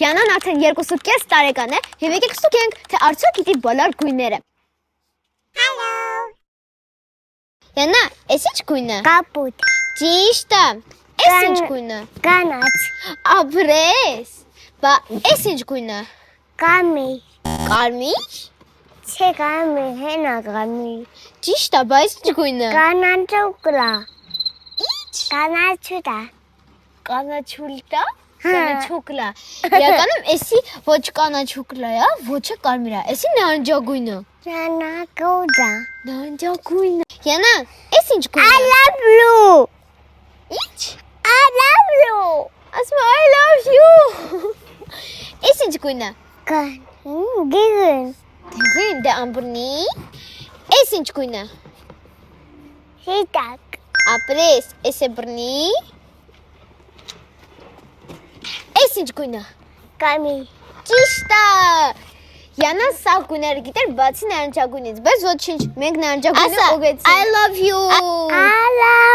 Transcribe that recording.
Յանան արդեն 2.5 տարեկան է, եւ եկեք ստուգենք, թե արդյոք գիտի բոլոր գույները։ Hello. Յանա, էս ի՞նչ գույն է։ Կապույտ։ Ճիշտ է։ Էս ի՞նչ գույն է։ Կանաչ։ Աբրես։ Բա էս ի՞նչ գույն է։ Կարմիր։ Կարմիր։ Չէ կարմիր, հենա կարմիր։ Ճիշտ է, բայց ի՞նչ գույն է։ Կանաչուկլա։ Ի՞նչ։ Կանաչուտա։ Կանաչուլտա։ Կանաչուկլա։ Իրականում էսի ոչ կանաչուկլա է, ոչ է կարմիր է։ Էսի նարնջագույն է։ Նանակուդա։ Նարնջագույն է։ Յանա, էս ի՞նչ գույն I է։ love you. Ի՞նչ։ I love you. Ասում I love you։ Էս ի՞նչ գույն է։ Գիգն։ Դեղին դե ամբրնի։ Էս ի՞նչ գույն է։ Հիտակ։ Ապրես, էս է բրնի։ Էս ինչ գույն է։ Կարմիր։ Ճիշտ է։ Յանա սա գույները գիտեր բացի նարնջագույնից, բայց ոչինչ, մենք նարնջագույնը ուղեցինք։ I love you. I love